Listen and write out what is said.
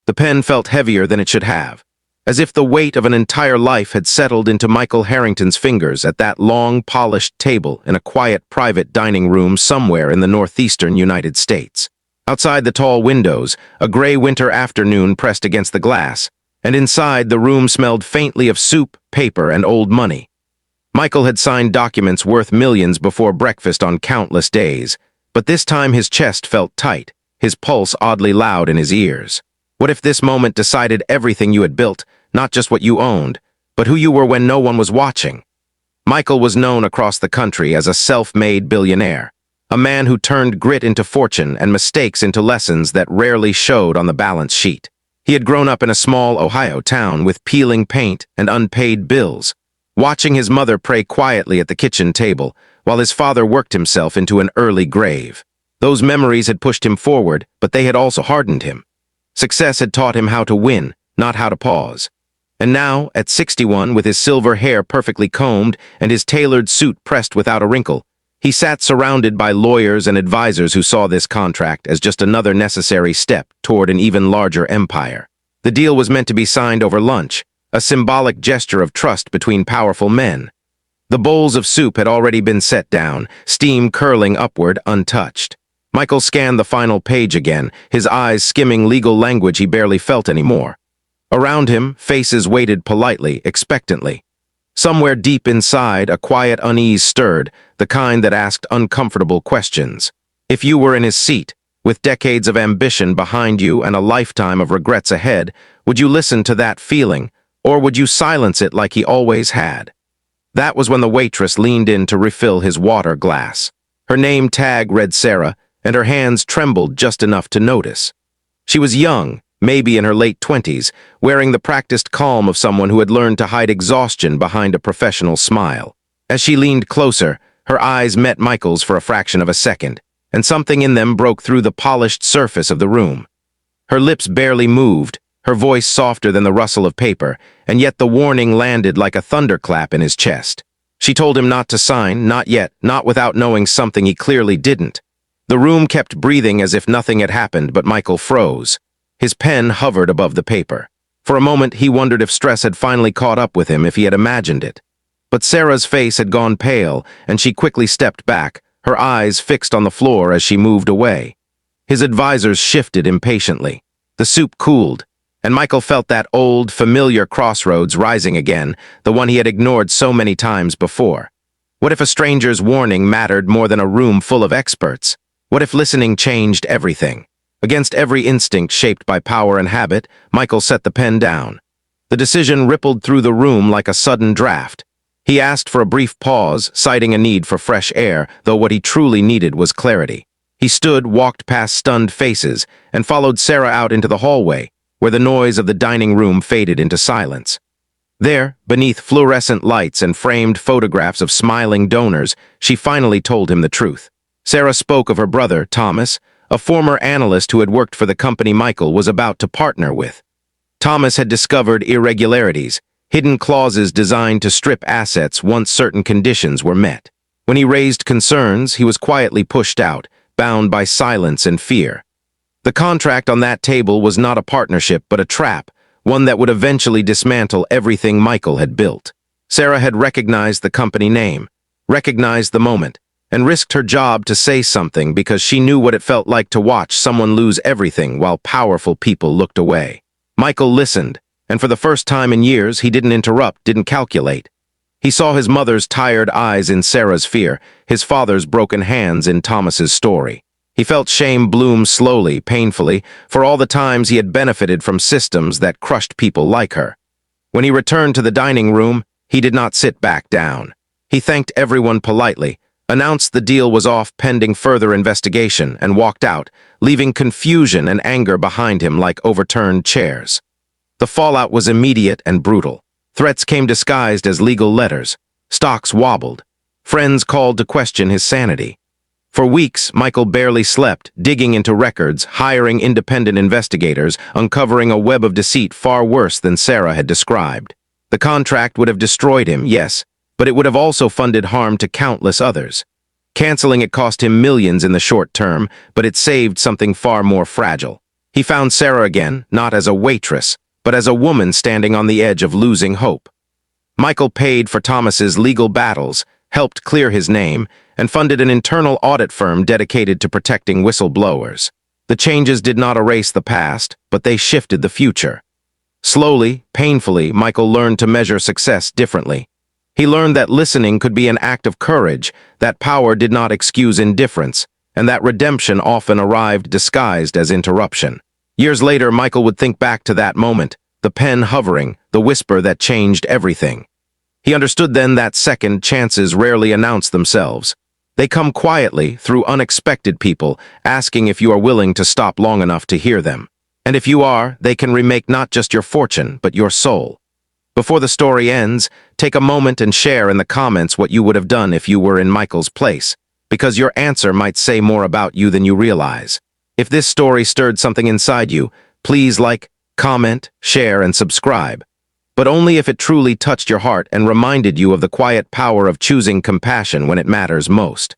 The pen felt heavier than it should have, as if the weight of an entire life had settled into Michael Harrington's fingers at that long, polished table in a quiet, private dining room somewhere in the northeastern United States. Outside the tall windows, a gray winter afternoon pressed against the glass, and inside the room smelled faintly of soup, paper, and old money. Michael had signed documents worth millions before breakfast on countless days, but this time his chest felt tight, his pulse oddly loud in his ears. What if this moment decided everything you had built, not just what you owned, but who you were when no one was watching? Michael was known across the country as a self-made billionaire, a man who turned grit into fortune and mistakes into lessons that rarely showed on the balance sheet. He had grown up in a small Ohio town with peeling paint and unpaid bills, watching his mother pray quietly at the kitchen table while his father worked himself into an early grave. Those memories had pushed him forward, but they had also hardened him. Success had taught him how to win, not how to pause. And now, at 61, with his silver hair perfectly combed and his tailored suit pressed without a wrinkle, he sat surrounded by lawyers and advisors who saw this contract as just another necessary step toward an even larger empire. The deal was meant to be signed over lunch, a symbolic gesture of trust between powerful men. The bowls of soup had already been set down, steam curling upward untouched. Michael scanned the final page again, his eyes skimming legal language he barely felt anymore. Around him, faces waited politely, expectantly. Somewhere deep inside, a quiet unease stirred, the kind that asked uncomfortable questions. If you were in his seat, with decades of ambition behind you and a lifetime of regrets ahead, would you listen to that feeling, or would you silence it like he always had? That was when the waitress leaned in to refill his water glass. Her name tag read Sarah, and her hands trembled just enough to notice. She was young, maybe in her late 20s, wearing the practiced calm of someone who had learned to hide exhaustion behind a professional smile. As she leaned closer, her eyes met Michael's for a fraction of a second, and something in them broke through the polished surface of the room. Her lips barely moved, her voice softer than the rustle of paper, and yet the warning landed like a thunderclap in his chest. She told him not to sign, not yet, not without knowing something he clearly didn't. The room kept breathing as if nothing had happened, but Michael froze. His pen hovered above the paper. For a moment, he wondered if stress had finally caught up with him, if he had imagined it. But Sarah's face had gone pale, and she quickly stepped back, her eyes fixed on the floor as she moved away. His advisors shifted impatiently. The soup cooled, and Michael felt that old, familiar crossroads rising again, the one he had ignored so many times before. What if a stranger's warning mattered more than a room full of experts? What if listening changed everything? Against every instinct shaped by power and habit, Michael set the pen down. The decision rippled through the room like a sudden draft. He asked for a brief pause, citing a need for fresh air, though what he truly needed was clarity. He stood, walked past stunned faces, and followed Sarah out into the hallway, where the noise of the dining room faded into silence. There, beneath fluorescent lights and framed photographs of smiling donors, she finally told him the truth. Sarah spoke of her brother, Thomas, a former analyst who had worked for the company Michael was about to partner with. Thomas had discovered irregularities, hidden clauses designed to strip assets once certain conditions were met. When he raised concerns, he was quietly pushed out, bound by silence and fear. The contract on that table was not a partnership but a trap, one that would eventually dismantle everything Michael had built. Sarah had recognized the company name, recognized the moment, and risked her job to say something because she knew what it felt like to watch someone lose everything while powerful people looked away. Michael listened, and for the first time in years, he didn't interrupt, didn't calculate. He saw his mother's tired eyes in Sarah's fear, his father's broken hands in Thomas's story. He felt shame bloom slowly, painfully, for all the times he had benefited from systems that crushed people like her. When he returned to the dining room, he did not sit back down. He thanked everyone politely, announced the deal was off pending further investigation, and walked out, leaving confusion and anger behind him like overturned chairs. The fallout was immediate and brutal. Threats came disguised as legal letters. Stocks wobbled. Friends called to question his sanity. For weeks, Michael barely slept, digging into records, hiring independent investigators, uncovering a web of deceit far worse than Sarah had described. The contract would have destroyed him, yes, but it would have also funded harm to countless others. Canceling it cost him millions in the short term, but it saved something far more fragile. He found Sarah again, not as a waitress, but as a woman standing on the edge of losing hope. Michael paid for Thomas's legal battles, helped clear his name, and funded an internal audit firm dedicated to protecting whistleblowers. The changes did not erase the past, but they shifted the future. Slowly, painfully, Michael learned to measure success differently. He learned that listening could be an act of courage, that power did not excuse indifference, and that redemption often arrived disguised as interruption. Years later, Michael would think back to that moment, the pen hovering, the whisper that changed everything. He understood then that second chances rarely announce themselves. They come quietly, through unexpected people, asking if you are willing to stop long enough to hear them. And if you are, they can remake not just your fortune, but your soul. Before the story ends, take a moment and share in the comments what you would have done if you were in Michael's place, because your answer might say more about you than you realize. If this story stirred something inside you, please like, comment, share, and subscribe. But only if it truly touched your heart and reminded you of the quiet power of choosing compassion when it matters most.